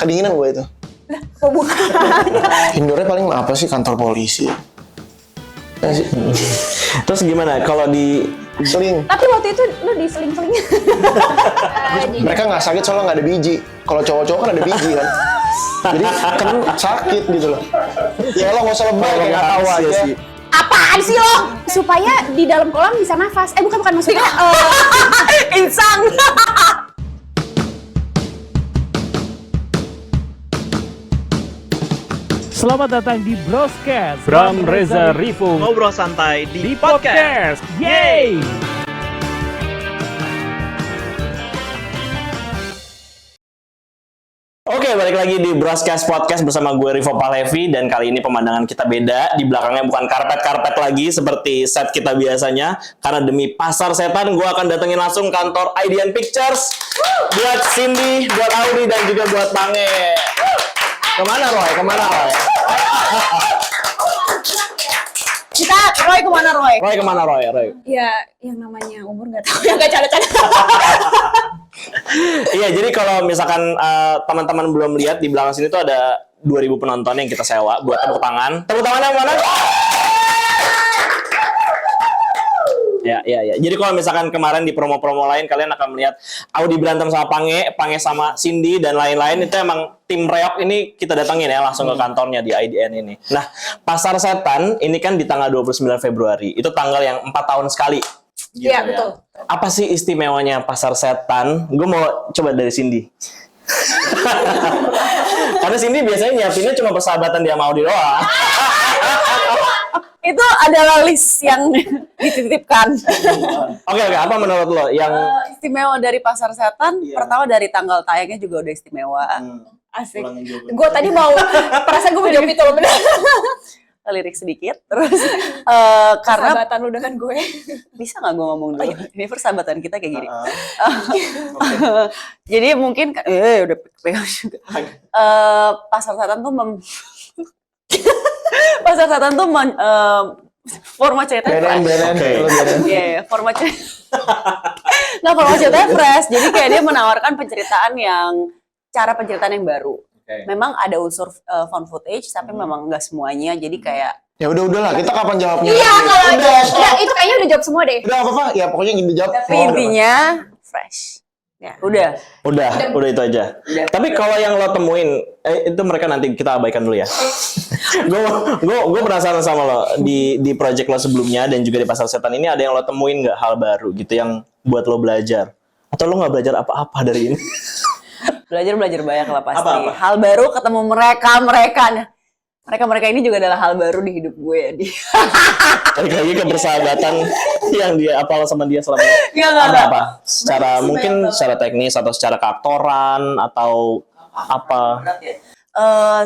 kedinginan gue itu. Indoornya paling apa sih, kantor polisi. Terus gimana kalau di Seling? Tapi waktu itu lu diseling-seling. Mereka nggak sakit soalnya nggak ada biji. Kalau cowok-cowok kan ada biji kan. Jadi kan sakit gitu loh. Ya lo nggak usah lebay kayak nggak tahu aja. Apaan sih lo? Supaya di dalam kolam bisa nafas. Bukan maksudnya. Insang. Selamat datang di Broscast. Bram Reza Rifu ngobrol santai di podcast. Yeay! Oke, balik lagi di Broscast Podcast bersama gue Rivo Palevi, dan kali ini pemandangan kita beda. Di belakangnya bukan karpet-karpet lagi seperti set kita biasanya, karena demi pasar setan gue akan datengin langsung kantor IDN Pictures buat Cindy, buat Auri, dan juga buat Pange. Kemana Roy? Roy kemana Roy? Roy kemana Roy? Ya, yang namanya umur nggak tahu. Ya nggak canda-canda. Iya, jadi kalau misalkan teman-teman belum lihat, di belakang sini tuh ada 2.000 penonton yang kita sewa buat tepuk tangan. Tepuk tangannya mana? Ya. Jadi kalau misalkan kemarin di promo-promo lain kalian akan melihat Audi berantem sama Pange sama Cindy dan lain-lain, itu emang tim Reok ini kita datangin ya langsung ke kantornya di IDN ini. Nah, Pasar Setan ini kan di tanggal 29 Februari. Itu tanggal yang 4 tahun sekali. Iya, betul. Apa sih istimewanya Pasar Setan? Gue mau coba dari Cindy. Karena Cindy biasanya nyiapinnya cuma persahabatan dia sama Audi doang. Itu adalah list yang dititipkan. Oke, apa menurut lo yang Istimewa dari Pasar Setan? Pertama dari tanggal tayangnya juga udah istimewa. Asik. Gue tadi mau, perasaan gue mau jawab itu loh, bener. Lirik sedikit, terus karena persahabatan lu dengan gue. Bisa nggak gue ngomong dulu? Ini persahabatan kita kayak gini. Jadi mungkin, udah pegang juga. Pasar Setan tuh Pasar Setan tuh format ceritanya fresh. Iya, format ceritanya fresh. Jadi kayak dia menawarkan cara penceritaan yang baru. Memang ada unsur found footage, tapi memang nggak semuanya. Jadi kayak Ya udahlah, kita kapan jawabnya? iya, kalau udah itu kayaknya udah jawab semua deh. Udah apa? Ya pokoknya ingin dijawab. Tapi intinya fresh. Ya, udah itu aja. Tapi kalau yang lo temuin, itu mereka nanti kita abaikan dulu ya. Gue penasaran sama lo di project lo sebelumnya dan juga di Pasar Setan ini, ada yang lo temuin nggak hal baru gitu yang buat lo belajar? Atau lo nggak belajar apa-apa dari ini? Belajar banyak lah pasti. Apa? Hal baru, ketemu mereka ini juga adalah hal baru di hidup gue. Balik lagi ke persahabatan yang dia apal sama dia selama ini. Nggak. Ada apa? Secara teknis atau secara keaktoran atau apa?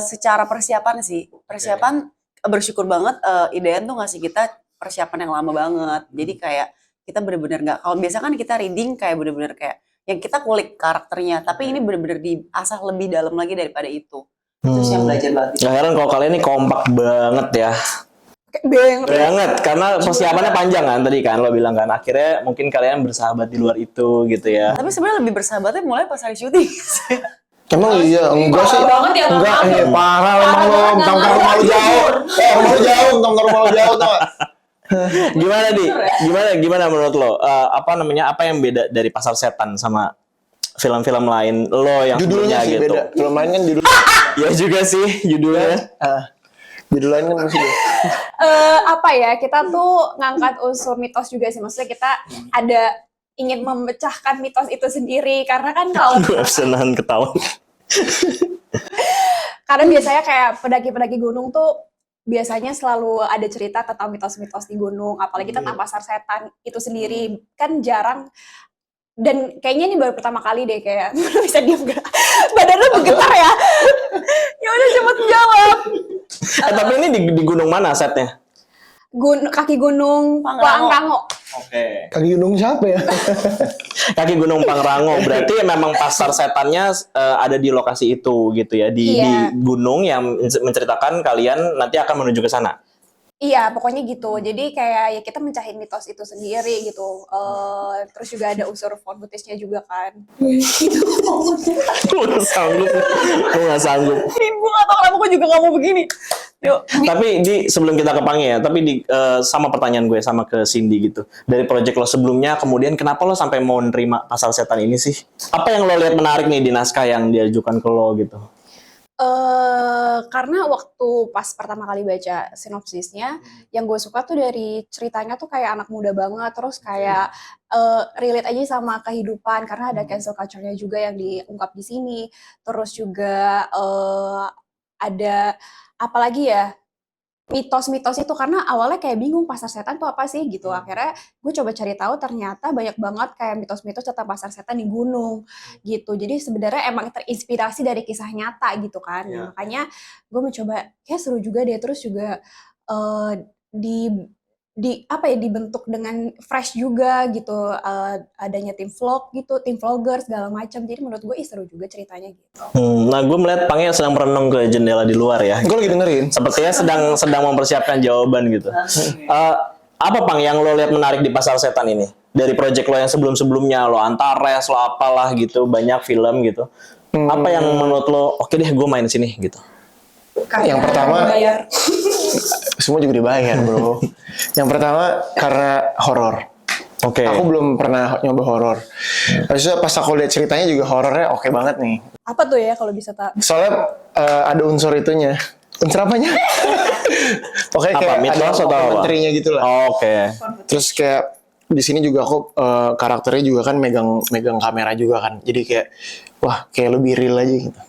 Secara persiapan sih. Bersyukur banget IDN tuh ngasih kita persiapan yang lama banget. Jadi kayak kita bener-bener nggak, kalau biasa kan kita reading kayak bener-bener kayak yang kita kulik karakternya, tapi ini bener-bener diasah lebih dalam lagi daripada itu. Terus yang belajar banget. Gak heran kalau kalian ini kompak banget ya. Banget, karena persiapannya panjang kan tadi kan lo bilang kan, akhirnya mungkin kalian bersahabat di luar itu gitu ya. Tapi sebenarnya lebih bersahabatnya mulai pas hari syuting. Emang iya, enggak sih. Enggak, parah emang lo, tentang rumah lu jauh. Tentang rumah lu jauh tuh. Gimana menurut lo? Apa yang beda dari Pasar Setan sama film-film lain lo yang judulnya sih gitu? Beda. Film lain kan judul. Ya juga sih judulnya. Judul lain kan masih apa ya, kita tuh ngangkat unsur mitos juga sih, maksudnya kita ada ingin memecahkan mitos itu sendiri, karena kan kalau Gue senang ketawa. karena biasanya kayak pendaki-pendaki gunung tuh biasanya selalu ada cerita tentang mitos-mitos di gunung, apalagi tentang Pasar Setan itu sendiri kan jarang. Dan kayaknya ini baru pertama kali deh kayak bisa diam gak? Badan lu bergetar ya? Ya udah cepet jawab. Tapi ini di gunung mana setnya? Kaki Gunung Pangrango. Oke. Kaki gunung siapa ya? Kaki Gunung Pangrango. Berarti memang Pasar Setannya ada di lokasi itu gitu ya, di gunung yang menceritakan kalian nanti akan menuju ke sana. Iya, pokoknya gitu. Jadi kayak ya kita mencahin mitos itu sendiri gitu. Terus juga ada unsur found footage-nya juga kan. Gue gak sanggup. Gue gak sanggup. Gue gak tau kenapa gue juga gak mau begini. Yuk. Tapi sebelum kita ke Pange ya, tapi sama pertanyaan gue sama ke Cindy gitu. Dari project lo sebelumnya, kemudian kenapa lo sampai mau nerima Pasar Setan ini sih? Apa yang lo lihat menarik nih di naskah yang diajukan ke lo gitu? Karena waktu pas pertama kali baca sinopsisnya, yang gue suka tuh dari ceritanya tuh kayak anak muda banget, terus kayak relate aja sama kehidupan karena ada cancel culture-nya juga yang diungkap di sini. Terus juga ada apalagi ya mitos-mitos itu karena awalnya kayak bingung pasar setan tuh apa sih gitu. Akhirnya gue coba cari tahu ternyata banyak banget kayak mitos-mitos tentang pasar setan di gunung gitu. Jadi sebenarnya emang terinspirasi dari kisah nyata gitu kan. Nah, makanya gue mencoba kayak seru juga deh, terus juga eh, di apa ya dibentuk dengan fresh juga gitu, adanya tim vlog gitu, tim vlogger segala macam. Jadi menurut gue seru juga ceritanya gitu. Nah, gue melihat Pange sedang merenung ke jendela di luar ya. Gue lagi dengerin. Sepertinya sedang mempersiapkan jawaban gitu. Apa Pang yang lo lihat menarik di Pasar Setan ini? Dari project lo yang sebelum-sebelumnya, lo Antares, lo apalah gitu, banyak film gitu. Apa yang menurut lo, oke deh gue main sini gitu? Yang pertama, semua juga dibayar bro. Yang pertama karena horor. Oke. Aku belum pernah nyoba horor. Habis itu pas aku lihat ceritanya juga horornya oke banget nih. Apa tuh ya kalau bisa tak? Soalnya ada unsur itunya. Unsur apanya? Pokoknya kayak Mitos ada atau apa? menterinya gitu lah. Oke. Terus kayak di sini juga aku karakternya juga kan megang kamera juga kan. Jadi kayak wah kayak lebih real aja gitu.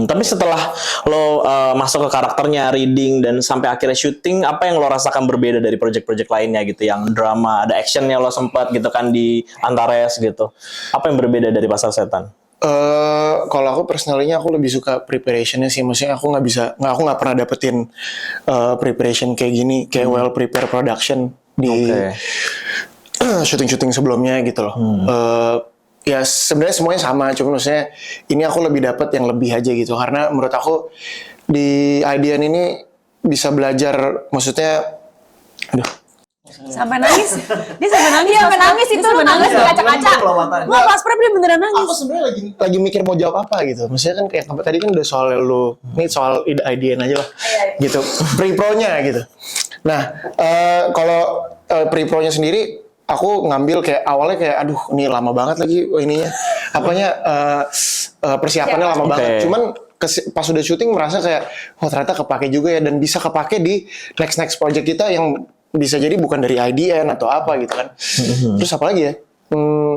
Tapi setelah lo masuk ke karakternya, reading dan sampai akhirnya syuting, apa yang lo rasakan berbeda dari project-project lainnya gitu? Yang drama, ada actionnya lo sempat gitu kan di Antares gitu. Apa yang berbeda dari Pasar Setan? Kalau aku personalnya aku lebih suka preparationnya sih. Maksudnya aku aku nggak pernah dapetin preparation kayak gini, kayak well prepared production di syuting-syuting sebelumnya gitu loh. Ya sebenarnya semuanya sama, cuma maksudnya ini aku lebih dapat yang lebih aja gitu. Karena menurut aku di IDN ini bisa belajar, maksudnya, Sampai nangis. Dia sampai nangis. Iya, sampai nangis itu lo nangis di kaca-kaca. Wah, pas prep dia beneran nangis. aku sebenarnya lagi mikir mau jawab apa gitu. Maksudnya kan kayak tadi kan udah soal ini soal IDN aja lah, gitu. Pre-pro-nya gitu. Nah, kalau pre-pro-nya sendiri, aku ngambil kayak awalnya kayak aduh ini lama banget lagi ininya, persiapannya lama banget. Cuman pas udah syuting merasa kayak ternyata kepake juga ya, dan bisa kepake di next project kita yang bisa jadi bukan dari IDN atau apa gitu kan. Terus apa lagi ya?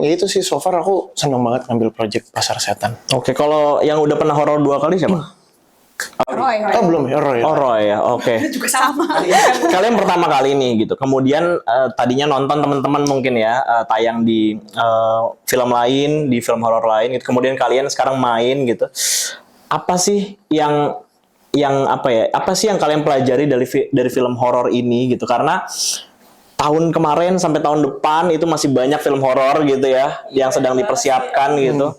Ya itu sih, so far aku seneng banget ngambil project Pasar Setan. Oke, kalau yang udah pernah horor 2 kali siapa? Roy. Belum ya, Roy. Oh, Roy ya, oke. Juga sama. Kalian pertama kali nih gitu. Kemudian tadinya nonton teman-teman mungkin ya tayang di film lain, di film horor lain gitu. Kemudian kalian sekarang main gitu. Apa sih yang apa ya? Apa sih yang kalian pelajari dari film horor ini gitu? Karena tahun kemarin sampai tahun depan itu masih banyak film horor gitu ya yang sedang dipersiapkan gitu.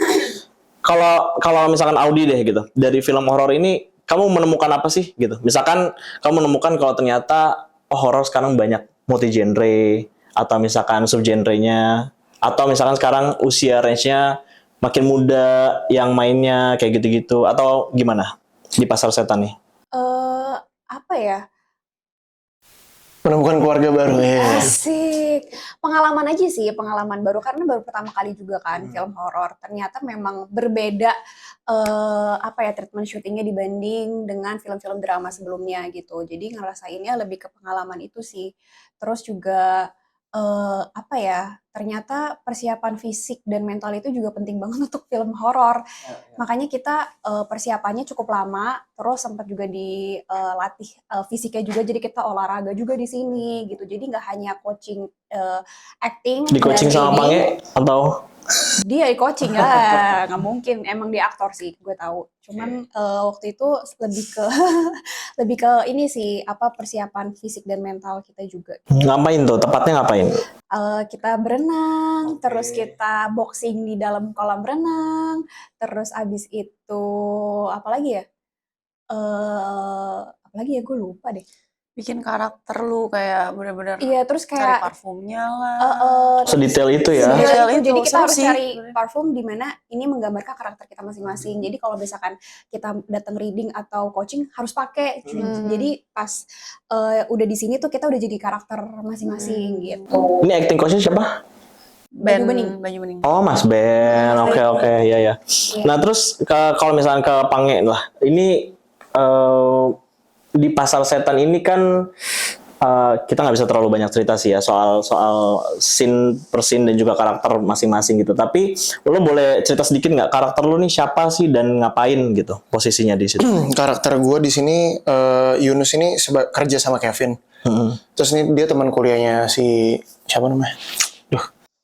Kalau misalkan Audi deh gitu, dari film horor ini kamu menemukan apa sih gitu? Misalkan kamu menemukan kalau ternyata horor sekarang banyak multi genre, atau misalkan subgenrenya, atau misalkan sekarang usia range-nya makin muda yang mainnya kayak gitu-gitu, atau gimana di Pasar Setan nih? Apa ya? Menemukan keluarga baru ya. Asik. Pengalaman aja sih, pengalaman baru karena baru pertama kali juga kan film horor. Ternyata memang berbeda treatment syutingnya dibanding dengan film-film drama sebelumnya gitu. Jadi ngerasainnya lebih ke pengalaman itu sih. Terus juga ternyata persiapan fisik dan mental itu juga penting banget untuk film horor. Makanya kita persiapannya cukup lama, terus sempat juga dilatih fisiknya juga, jadi kita olahraga juga di sini gitu. Jadi nggak hanya coaching acting. Di coaching sama Pange atau? Dia di coaching ya, nggak mungkin. Emang dia aktor sih, gue tahu. Cuman waktu itu lebih ke ini sih, persiapan fisik dan mental kita juga. Ngapain tuh? Tepatnya ngapain? Kita berenang, terus kita boxing di dalam kolam renang, terus abis itu apalagi ya gue lupa deh. Bikin karakter lu kayak bener-bener Iya, terus cari kayak parfumnya lah. Sedetail itu ya. Sedetail Jadi itu, kita seru harus sih. cari parfum di mana ini menggambarkan karakter kita masing-masing. Jadi kalau misalkan kita datang reading atau coaching harus pakai. Jadi pas udah di sini tuh kita udah jadi karakter masing-masing gitu. Ini acting coachnya siapa? Baju Bening. bening. Oh, Mas Ben. Oke, ya. Nah, terus kalau misalkan ke Pange lah. Ini di Pasar Setan ini kan kita nggak bisa terlalu banyak cerita sih ya soal scene per scene dan juga karakter masing-masing gitu. Tapi lo boleh cerita sedikit nggak karakter lo nih siapa sih dan ngapain gitu posisinya di situ? Karakter gue di sini Yunus ini kerja sama Kevin. Terus ini dia teman kuliahnya si siapa namanya?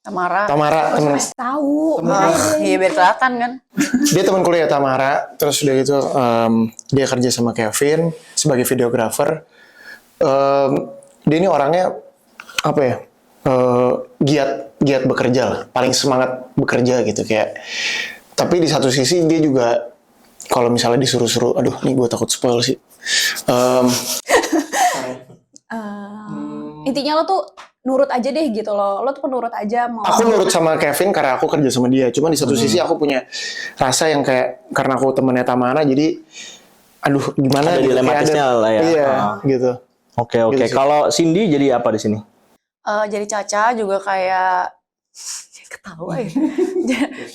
Tamara teman Tahu. Iya biar kelihatan kan. dia teman kuliah Tamara. Terus udah gitu dia kerja sama Kevin sebagai videographer. Dia ini orangnya apa ya, giat bekerja lah, paling semangat bekerja gitu kayak. Tapi di satu sisi dia juga kalau misalnya disuruh-suruh, aduh ini gue takut spoil sih. Intinya lo tuh nurut aja deh gitu loh. Lo tuh penurut aja mau. Aku nurut sama Kevin karena aku kerja sama dia. Cuma di satu sisi aku punya rasa yang kayak karena aku temennya Tamara jadi aduh gimana Ada gitu, dilematisnya lah ya. Iya gitu. Oke. Gitu sih. Kalau Cindy jadi apa di sini? Jadi Caca juga kayak ketawa ya.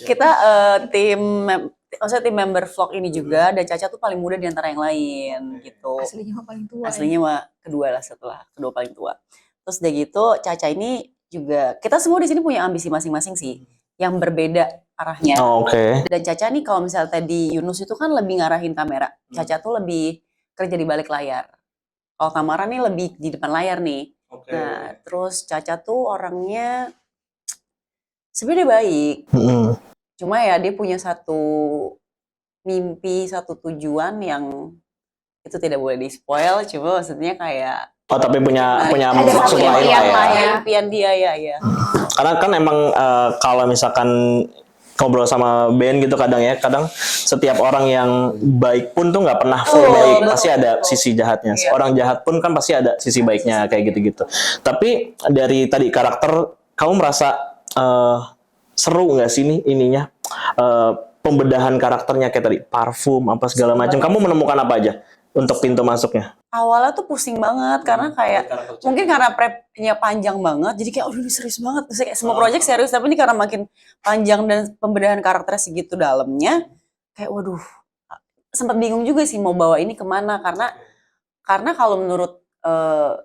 Kita maksudnya tim member vlog ini juga, dan Caca tuh paling muda di antara yang lain gitu. Aslinya mah paling tua. Aslinya mah kedua lah setelah kedua paling tua. Terus udah gitu Caca ini juga, kita semua di sini punya ambisi masing-masing sih, yang berbeda arahnya. Oke. Dan Caca nih kalau misalnya tadi Yunus itu kan lebih ngarahin kamera, Caca tuh lebih kerja di balik layar. Kalau Tamara nih lebih di depan layar nih. Nah, terus Caca tuh orangnya sebenarnya baik. Cuma ya dia punya satu mimpi, satu tujuan yang itu tidak boleh di-spoil. Cuma maksudnya kayak Oh, tapi punya ada maksud satu lain yang lah ya. impian dia ya. Karena kan emang kalau misalkan ngobrol sama Ben gitu kadang setiap orang yang baik pun tuh nggak pernah full baik, pasti ada sisi jahatnya. Iya. Orang jahat pun kan pasti ada sisi baiknya kayak gitu-gitu. Tapi dari tadi karakter kamu merasa seru nggak sih ininya pembedahan karakternya kayak tadi parfum apa segala macam. Kamu menemukan apa aja untuk pintu masuknya? Awalnya tuh pusing banget karena kayak mungkin karena prepnya panjang banget, jadi kayak ini serius banget. Terus kayak semua project serius, tapi ini karena makin panjang dan pembedahan karakternya segitu dalamnya, kayak waduh, sempat bingung juga sih mau bawa ini kemana, karena kalau menurut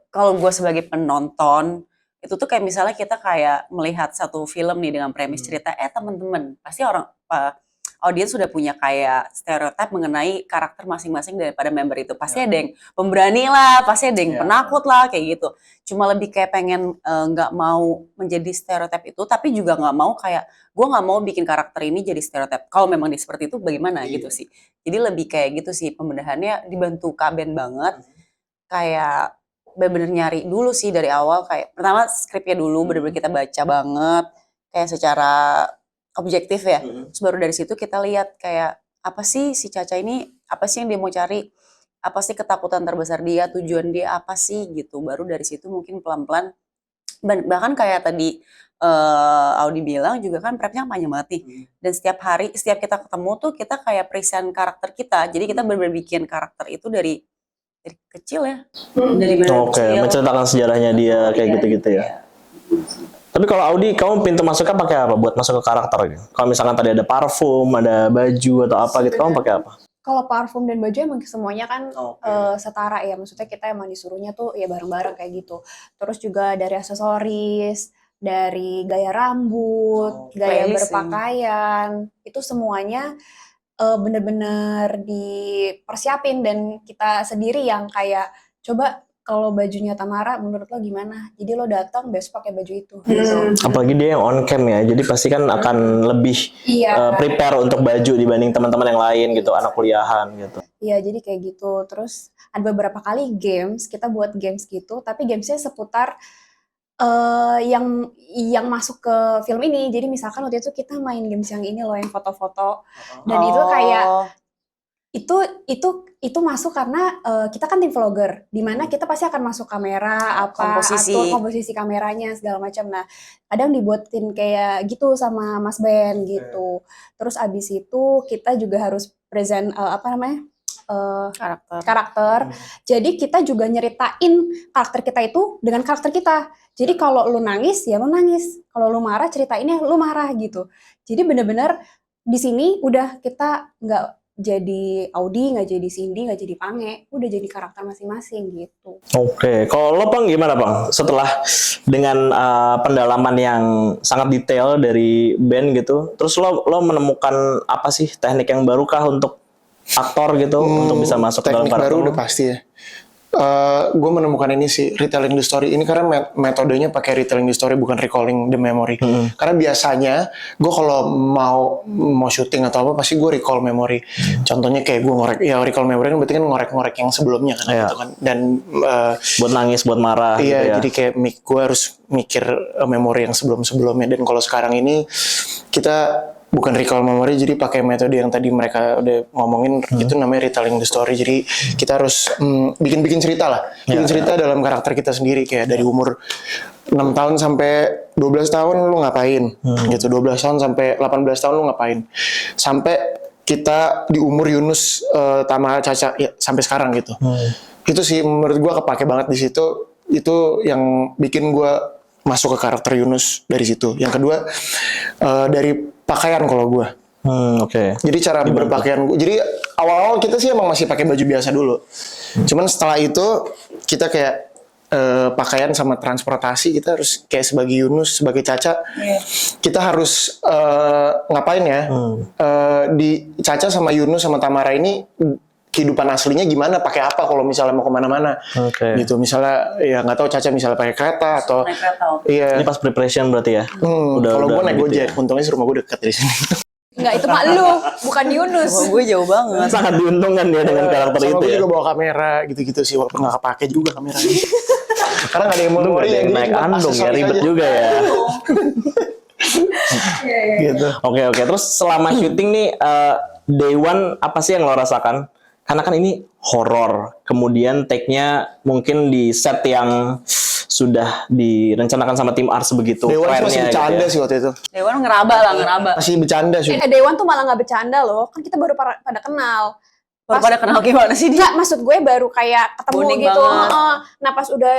kalau gue sebagai penonton itu tuh kayak misalnya kita kayak melihat satu film nih dengan premis cerita, teman-teman pasti audiens sudah punya kayak stereotip mengenai karakter masing-masing daripada member itu. Pasti ada yang pemberani lah, pasti ada yang penakut lah, kayak gitu. Cuma lebih kayak pengen nggak mau menjadi stereotip itu, tapi juga nggak mau kayak, gue nggak mau bikin karakter ini jadi stereotip. Kalau memang dia seperti itu bagaimana gitu sih. Jadi lebih kayak gitu sih, pembedahannya dibantu Kak Ben banget. Kayak bener-bener nyari dulu sih dari awal, kayak pertama skripnya dulu bener-bener kita baca banget, kayak secara objektif ya. Terus baru dari situ kita lihat kayak apa sih si Caca ini, apa sih yang dia mau cari, apa sih ketakutan terbesar dia, tujuan dia apa sih gitu. Baru dari situ mungkin pelan-pelan, bahkan kayak tadi Audi bilang juga kan prepnya panjang banget nih. Dan setiap hari, setiap kita ketemu tuh kita kayak present karakter kita. Jadi kita benar-benar bikin karakter itu dari kecil ya. Dari Oke, menceritakan sejarahnya dia kayak gitu-gitu ya. Tapi kalau Audi, kamu pintu masuknya pakai apa buat masuk ke karakter? Kalau misalkan tadi ada parfum, ada baju atau apa gitu, kamu pakai apa? Kalau parfum dan baju emang semuanya kan setara ya. Maksudnya kita emang disuruhnya tuh ya bareng-bareng kayak gitu. Terus juga dari aksesoris, dari gaya rambut, gaya berpakaian, itu semuanya bener-bener dipersiapin, dan kita sendiri yang kayak coba kalau bajunya Tamara menurut lo gimana? Jadi lo datang besok pakai baju itu. Apalagi dia yang on cam ya, jadi pasti kan akan lebih prepare untuk baju dibanding teman-teman yang lain gitu, anak kuliahan gitu. Iya, jadi kayak gitu. Terus ada beberapa kali kita buat games gitu, tapi gamesnya seputar yang masuk ke film ini. Jadi misalkan waktu itu kita main games yang ini loh, yang foto-foto, dan itu kayak Itu masuk karena kita kan tim vlogger, di mana kita pasti akan masuk kamera, Komposisi. atur komposisi kameranya segala macam. Nah, kadang dibuatin kayak gitu sama Mas Ben gitu. Terus abis itu kita juga harus present karakter. Jadi kita juga nyeritain karakter kita itu dengan karakter kita. Jadi kalau lu nangis ya lu nangis, kalau lu marah ceritainnya lu marah gitu. Jadi bener-bener di sini udah kita nggak jadi Audi, nggak jadi Cindy, nggak jadi Pange, udah jadi karakter masing-masing gitu. Oke, kalau lo Bang gimana Bang? Setelah dengan pendalaman yang sangat detail dari band gitu, terus lo menemukan apa sih teknik yang baru kah untuk aktor gitu untuk bisa masuk ke dalam teknik karakter? baru udah pasti ya. Gue menemukan ini sih, retelling the story ini karena metodenya pakai retelling the story bukan recalling the memory. Karena biasanya gue kalau mau syuting atau apa pasti gue recall memory. Contohnya kayak gue recall memory kan berarti kan ngorek-ngorek yang sebelumnya kan gitu kan. Dan buat nangis, buat marah iya, gitu ya. jadi kayak gue harus mikir memori yang sebelum-sebelumnya. Dan kalau sekarang ini kita bukan recall memory, jadi pakai metode yang tadi mereka udah ngomongin, itu namanya retelling the story. Jadi kita harus bikin cerita lah, cerita dalam karakter kita sendiri, kayak dari umur 6 tahun sampai 12 tahun lu ngapain, gitu, 12 tahun sampai 18 tahun lu ngapain, sampai kita di umur Yunus, Tama, Caca, ya, sampai sekarang gitu. Itu sih menurut gua kepake banget di situ, itu yang bikin gua masuk ke karakter Yunus dari situ. Yang kedua, dari pakaian kalau gue. Oke. Jadi cara berpakaian gue. Jadi awal-awal kita sih emang masih pakai baju biasa dulu. Cuman setelah itu kita kayak pakaian sama transportasi kita harus kayak sebagai Yunus, sebagai Caca. Kita harus ngapain ya? Di Caca sama Yunus sama Tamara ini kehidupan aslinya gimana, pakai apa kalau misalnya mau kemana-mana, gitu. Misalnya ya nggak tahu Caca misalnya pakai kereta atau Naik kereta. iya. Ini pas preparation berarti ya. Kalau gue naik gitu Gojek, untungnya rumah gue dekat dari sini. Enggak, itu mah lu, bukan Yunus. Oh, gue jauh banget. Sangat diuntungkan ya dengan karakter Sama itu gue ya. juga bawa kamera gitu-gitu sih, walaupun nggak kepake juga kameranya. Karena nggak ada yang memori ya, jadi naik cuma andong ya, aksesoris ribet aja. juga ya. Gitu. Oke. Terus selama syuting nih, day one apa sih yang lo rasakan? Karena kan ini horor, kemudian take-nya mungkin di set yang sudah direncanakan sama tim art sebegitu Dewan kerennya masih gitu bercanda ya. sih waktu itu. Dewan ngeraba. Masih bercanda sih. Dewan tuh malah nggak bercanda loh, kan kita baru pada kenal. Baru pada kenal gimana sih dia? Enggak, maksud gue baru kayak ketemu Bonding gitu. banget. Nah pas udah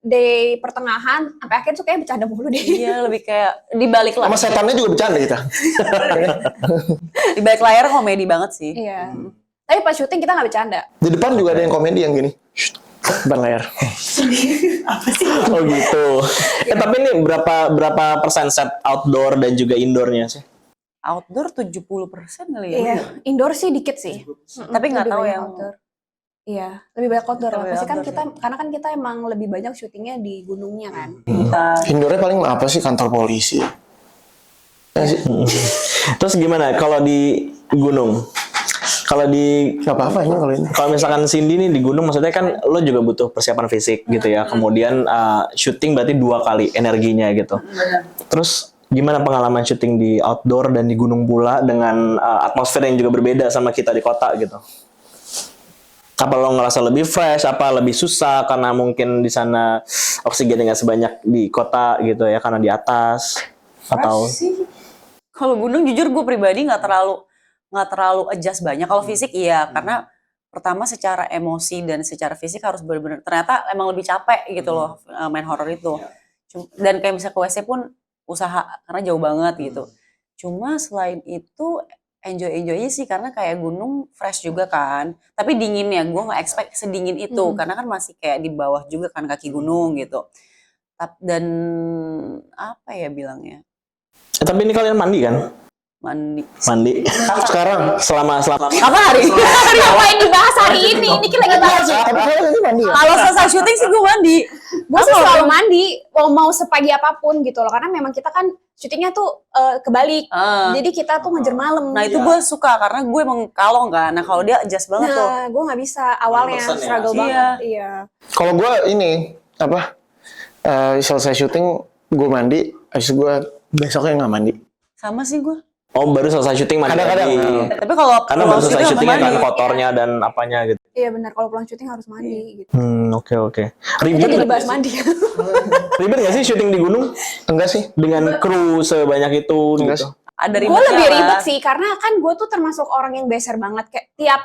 day pertengahan, sampai akhir tuh kayak bercanda mulu deh. Iya, lebih kayak di balik Sama layar. setannya juga bercanda kita. Di balik layar komedi banget sih. Iya. Tapi pas syuting kita nggak bercanda. Di depan juga ada yang komedi yang gini. Depan layar. Oh gitu. Tapi ini berapa persen set outdoor dan juga indoornya sih? Outdoor 70% kali ya. Iya. Indoor sih dikit sih. Tapi nggak Lebih tahu banyak yang outdoor. Iya, lebih banyak outdoor lah. Lebih Pasti kan outdoor kita, karena kan kita emang lebih banyak syutingnya di gunungnya kan. Indoornya paling apa sih, kantor polisi. Ya sih. Terus gimana kalau di gunung? Kalau di Gak apa-apa ini kalau ini. kalau misalkan Cindy nih di gunung, maksudnya kan lo juga butuh persiapan fisik gitu ya. Kemudian syuting berarti 2 kali energinya gitu. Terus gimana pengalaman syuting di outdoor dan di gunung pula dengan atmosfer yang juga berbeda sama kita di kota gitu? Apa lo ngerasa lebih fresh? Apa lebih susah karena mungkin di sana oksigennya nggak sebanyak di kota gitu ya karena di atas? Atau Kalau gunung jujur gue pribadi nggak terlalu adjust banyak. Kalau fisik iya, karena pertama secara emosi dan secara fisik harus benar-benar ternyata emang lebih capek gitu loh main horror itu. Dan kayak misalnya ke WC pun usaha karena jauh banget gitu. Cuma selain itu enjoy aja sih karena kayak gunung fresh juga kan. Tapi dinginnya gue nggak expect sedingin itu karena kan masih kayak di bawah juga kan kaki gunung gitu. Dan apa ya bilangnya? tapi ini kalian mandi kan? Mandi. Sekarang. Selama Apa hari? Ngapain dibahas hari ini? Ini kita lagi bahas. Tapi kalian ini mandi ya? Kalau selesai syuting sih gue mandi. Gue sih selalu mandi, mau sepagi apapun gitu loh. Karena memang kita kan syutingnya tuh kebalik. Jadi kita tuh ngejar malam. Nah itu gue suka karena gue emang kalong kan. Nah kalau dia adjust banget tuh. Nah, gue nggak bisa awalnya 100% ya. struggle Iya. banget. Iya. Kalau gue ini apa? Selesai syuting gue mandi, habis itu gue besoknya nggak mandi. Sama sih gue. Oh, baru selesai syuting mandi Kadang-kadang, lagi. Tapi kalau Karena baru selesai syuting syutingnya kan mandi. kotornya dan apanya gitu. Iya benar, kalau pulang syuting harus mandi gitu. Oke. Kita Ribet jadi nggak bahas mandi. ribet nggak sih syuting di gunung Enggak sih. dengan kru sebanyak itu Enggak gitu? sih. Ada Gue ribetnya lebih lah. ribet sih karena kan gue tuh termasuk orang yang beser banget kayak tiap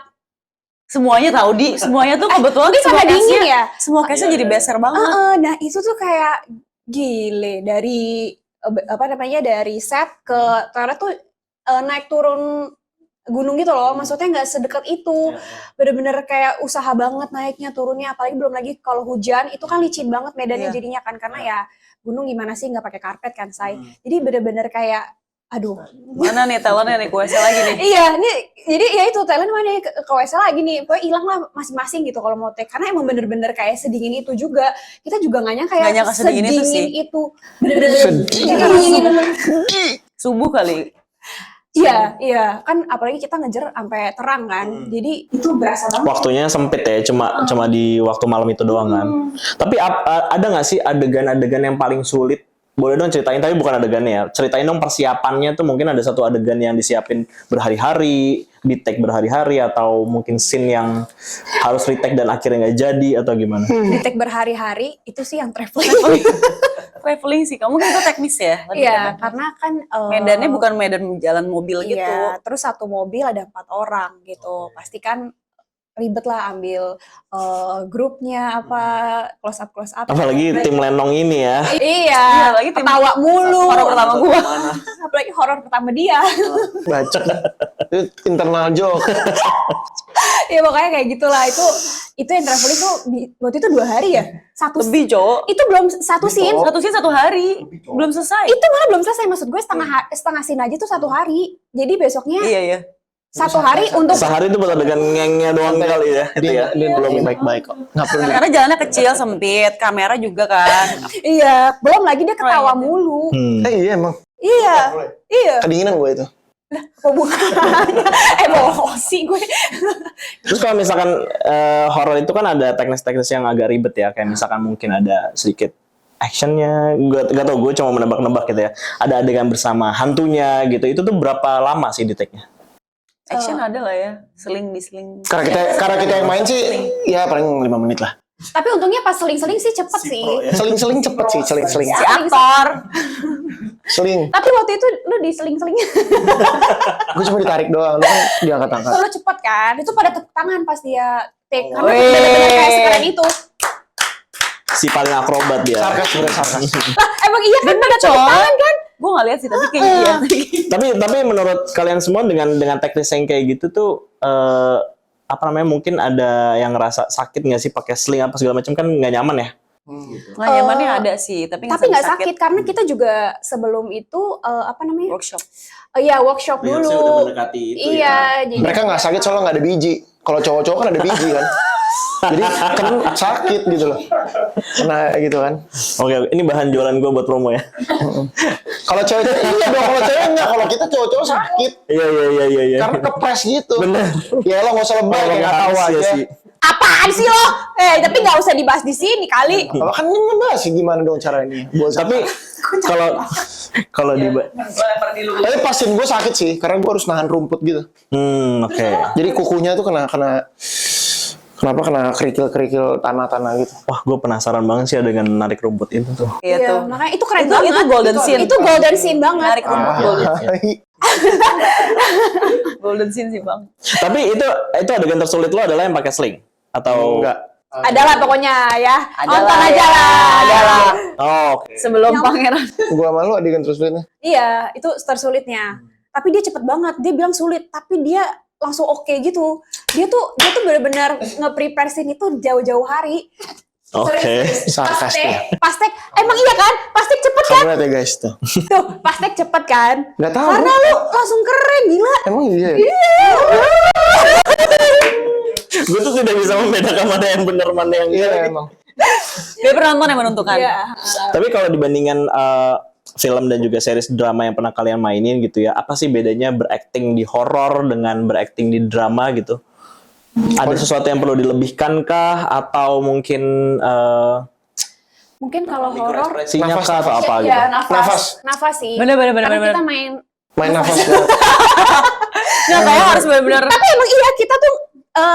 Semuanya tahu semuanya tuh kebetulan mungkin semua karena dingin case-nya- ya. Semua case-nya jadi beser banget. Nah itu tuh kayak gile dari dari set ke toilet tuh naik turun gunung gitu loh, maksudnya nggak sedekat itu, bener-bener kayak usaha banget naiknya turunnya, apalagi belum lagi kalau hujan itu kan licin banget medannya Iya. jadinya kan, karena ya gunung gimana sih nggak pakai karpet kan say, jadi bener-bener kayak aduh. Mana nih talentnya nih kuasa lagi nih. Iya, nih jadi ya itu talent mana ke WC lagi nih, pokoknya hilang lah masing-masing gitu kalau mau take, karena emang bener-bener kayak sedingin itu juga, kita juga nggak nyangka Nggak nyangka sedingin itu sih. itu. Bener-bener Subuh kali. Iya, kan apalagi kita ngejar sampai terang kan, jadi itu berasa banget. Waktunya sempit ya, cuma di waktu malam itu doang kan. Tapi ada nggak sih adegan-adegan yang paling sulit? Boleh dong ceritain, tapi bukan adegannya ya. Ceritain dong persiapannya tuh, mungkin ada satu adegan yang disiapin berhari-hari, di take berhari-hari, atau mungkin scene yang harus retake dan akhirnya nggak jadi, atau gimana? Di take berhari-hari itu sih yang traveling. Traveling sih, kamu kan itu teknis ya? Lebih Iya, ke karena kan medannya bukan medan jalan mobil gitu. iya, terus satu mobil ada 4 orang gitu. Pasti kan ribet lah ambil grupnya apa close up. Apalagi tim Lenong ini ya. Iya, lagi tim- ketawa mulu. Horor pertama gua. Apalagi horor pertama dia. Bacot. Itu internal joke. Ya pokoknya kayak gitulah, itu yang traveling tuh waktu itu 2 hari ya, Lebih, Cok. itu belum satu scene, Satu scene 1 hari. Belum selesai. itu malah belum selesai, maksud gue setengah scene aja tuh 1 hari, jadi besoknya Iya. 1 hari untuk Sehari itu buat adegan ngengnya doang kali ya. Itu ya. Dia belum baik-baik kok. Nggak perlu. Karena jalannya kecil, sempit, kamera juga kan. iya, belum lagi dia ketawa mulu. Iya emang. Iya, Kedinginan gue itu. apa bukannya emosi gue. Terus kalau misalkan horor itu kan ada teknis-teknis yang agak ribet ya, kayak misalkan mungkin ada sedikit actionnya, gak tau, gue cuma menebak-nebak gitu ya. Ada adegan bersama hantunya gitu, itu tuh berapa lama sih di take-nya? Action ada lah ya. Seling. Karena kita yang main sih, ya paling 5 menit lah. Tapi untungnya pas seling-seling sih cepet sih. Seling-seling cepet sih, seling-seling. Si aktor. Seling. Tapi waktu itu lu diseling-seling. Gue cuma ditarik doang, lu kan diangkat-angkat. Lu cepet kan, itu pada tepuk tangan pas dia take, karena Weh. bener-bener kayak sekeren itu. Si paling akrobat dia. Sarkas, bener sarkas. Lah emang iya kan pada tepuk tangan kan? Gue gak lihat sih, tapi kayaknya iya. Tapi menurut kalian semua dengan teknis yang kayak gitu tuh mungkin ada yang ngerasa sakit nggak sih pakai sling apa segala macam, kan nggak nyaman ya? Nggak nyamannya ada sih, tapi Nggak sakit karena kita juga sebelum itu Workshop. Iya workshop dulu. Iya, jadi Mereka nggak sakit soalnya nggak ada biji. Kalau cowok-cowok kan ada biji kan. Jadi kan sakit gitu loh. Kena gitu kan. Oke, ini bahan jualan gue buat promo ya. Kalau cewek iya dong, kalau cewek enggak. Kalau kita cowok-cowok sakit. Iya. Karena kepres gitu. Bener. Ya lo nggak usah lebay, kayak nggak tahu Iya aja. sih. apaan sih lo? Tapi nggak usah dibahas di sini kali. Apa kan ini ngebahas sih gimana dong caranya. Tapi kalau di Tapi pasin gue sakit sih, karena gue harus nahan rumput gitu. oke. Jadi kukunya tuh kena kerikil-kerikil tanah-tanah gitu. Wah, gue penasaran banget sih dengan narik rumput itu tuh. Iya tuh. Makanya itu keren Itu banget. golden scene. Itu golden scene banget. Narik rumput golden scene. Ah, Golden scene sih bang. Tapi itu adegan tersulit lo adalah yang pakai sling atau enggak. Adalah pokoknya ya. Adalah Nonton aja ya, lah. adalah. Oh, oke. Sebelum pangeran. Gua malu adegan tersulitnya. Iya, itu tersulitnya. Tapi dia cepet banget. Dia bilang sulit, tapi dia langsung oke gitu. Dia tuh benar-benar nge-prepare scene itu jauh-jauh hari. Oke. Sarkas dia. Pastek, emang iya kan? Pastek cepet kan? Kamu lihat ya guys tuh. Tuh, pastek cepet kan? Nggak tahu. Karena lu langsung keren, gila. Emang iya. Gue tuh tidak bisa membedakan mana yang benar mana yang Iya enggak. emang. Dia penonton yang menentukan. Iya. Tapi kalau dibandingkan film dan juga series drama yang pernah kalian mainin gitu ya, apa sih bedanya berakting di horor dengan berakting di drama gitu? Ada sesuatu yang perlu dilebihkan kah? Atau mungkin Mungkin kalau horor ekspresinya Nafas, kah atau apa gitu? ya nafas sih. Bener. Karena kita main Main nafas banget. Nggak, kayak harus benar-benar. Tapi emang iya kita tuh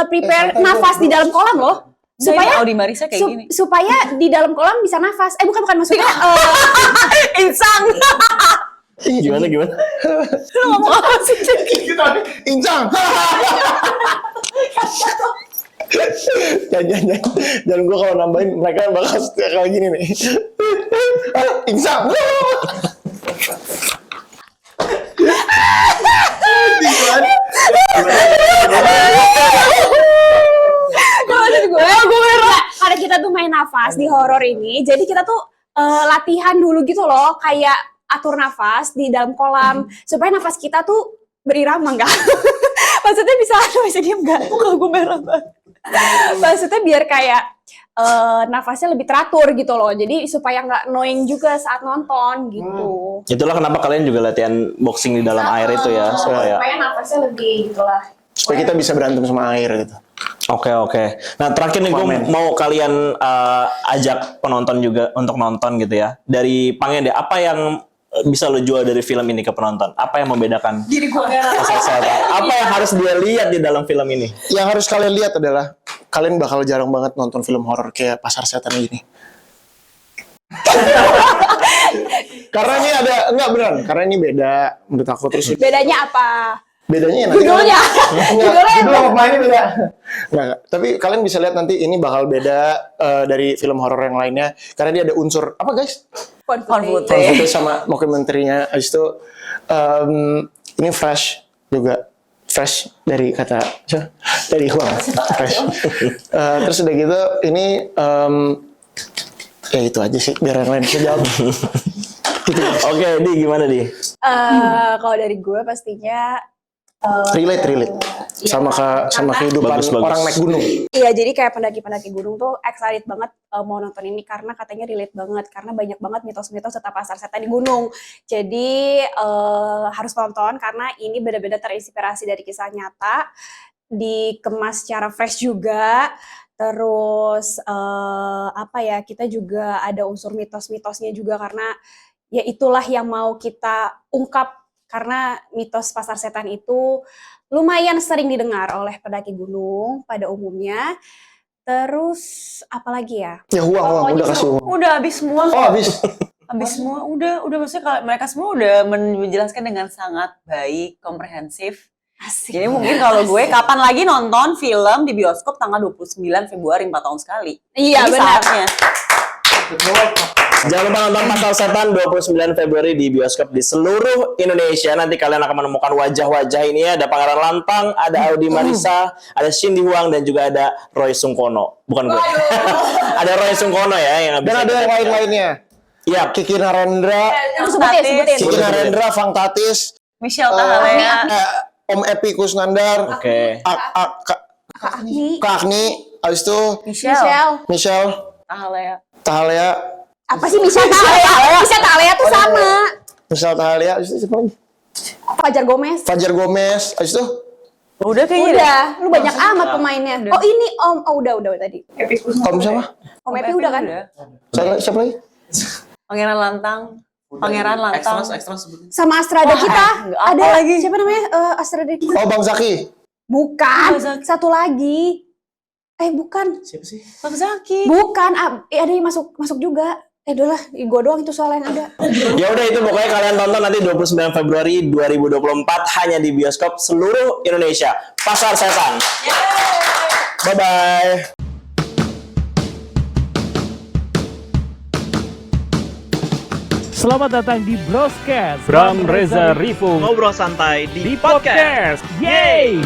prepare santai, nafas di dalam kolam loh. Supaya Audi Marisa kayak gini. supaya di dalam kolam bisa nafas. Bukan maksudnya Insang. Gimana? Lu ngomong apa sih? Incang. Jangan gue kalau nambahin mereka bakal kayak gini nih. Incang. Karena kita tuh main nafas di horor ini, jadi kita tuh latihan dulu gitu loh, kayak atur nafas di dalam kolam supaya nafas kita tuh berirama enggak? Maksudnya bisa diam enggak? Kalau gue merah banget. Maksudnya biar kayak nafasnya lebih teratur gitu loh. Jadi supaya nggak annoying juga saat nonton gitu. Itulah kenapa kalian juga latihan boxing di dalam air itu ya, supaya nafasnya lebih gitulah. Supaya kita bisa berantem sama air gitu. Oke. Nah terakhir nih gue mau kalian ajak penonton juga untuk nonton gitu ya. Dari Pangen deh, apa yang bisa lo jual dari film ini ke penonton? Apa yang membedakan? Diri gue Apa yang harus dia lihat di dalam film ini? Yang harus kalian lihat adalah kalian bakal jarang banget nonton film horor kayak Pasar Setan ini. Karena ini enggak beneran, karena ini beda menurut aku. Terus bedanya apa? bedanya nanti Judulnya. judul sama pemainnya beda. Enggak, tapi kalian bisa lihat nanti ini bakal beda dari film horor yang lainnya karena dia ada unsur apa guys? Found Found footage. footage sama dokumenterinya. Habis itu ini fresh juga. Fresh dari kata dari Huang. Fresh. Terus udah gitu ini ya itu aja sih biar yang lain bisa jawab. Oke, Di gimana Di? Kalau dari gue pastinya relate sama kehidupan Bagus. orang naik gunung. iya, jadi kayak pendaki-pendaki gunung tuh excited banget mau nonton ini karena katanya relate banget karena banyak banget mitos-mitos tentang pasar setan di gunung. Jadi harus nonton karena ini benar-benar terinspirasi dari kisah nyata, dikemas secara fresh juga. Terus kita juga ada unsur mitos-mitosnya juga karena ya itulah yang mau kita ungkap karena mitos pasar setan itu lumayan sering didengar oleh pendaki gunung pada umumnya. Terus apalagi ya? Ya Huang udah kasih Huang. Udah habis semua. Oh habis. Habis semua. Udah maksudnya kalau mereka semua udah menjelaskan dengan sangat baik, komprehensif. Asik. Jadi mungkin kalau gue kapan lagi nonton film di bioskop tanggal 29 Februari 4 tahun sekali. Iya, Ini benar. saatnya. Jangan lupa nonton Pasar Setan 29 Februari di bioskop di seluruh Indonesia. Nanti kalian akan menemukan wajah-wajah ini. Ada Pangeran Lantang, ada Audi Marisa, ada Cindy Huang, dan juga ada Roy Sungkono. Bukan gue. Ada Roy Sungkono ya. Yang Dan ada yang lain-lainnya. Iya. Kiki Narendra, Sebutin. Kiki Narendra, Fang Tatis, Michelle Tahalea. Om Epi Kusnandar, Oke. Kak Agni, Kak Agni, abis itu Michelle Michelle Tahalea. apa sih Michelle Tahalea? Michelle Tahalea tuh sama. Michelle Tahalea, abis itu siapa lagi? Fajar Gomez. Fajar Gomez, abis itu Udah kayaknya. Udah, lu banyak amat pemainnya. Udah. Oh ini udah tadi. Om siapa? Om Epi udah kan? Siapa lagi? Pangeran Lantang. Sama Astrada kita. enggak, apa Ada lagi? siapa namanya? Astrada kita. Oh Bang Zaki. Bukan. Bang Zaki. Satu lagi. Bukan. Siapa sih? Bang Zaki. Bukan. Ada yang masuk juga. Udahlah, gue doang itu soal yang ada. Ya udah itu pokoknya kalian tonton nanti 29 Februari 2024 hanya di bioskop seluruh Indonesia. Pasar Setan. Bye bye. Selamat datang di Broscast Bram Reza Rivo. Ngobrol santai di di podcast. Yeay!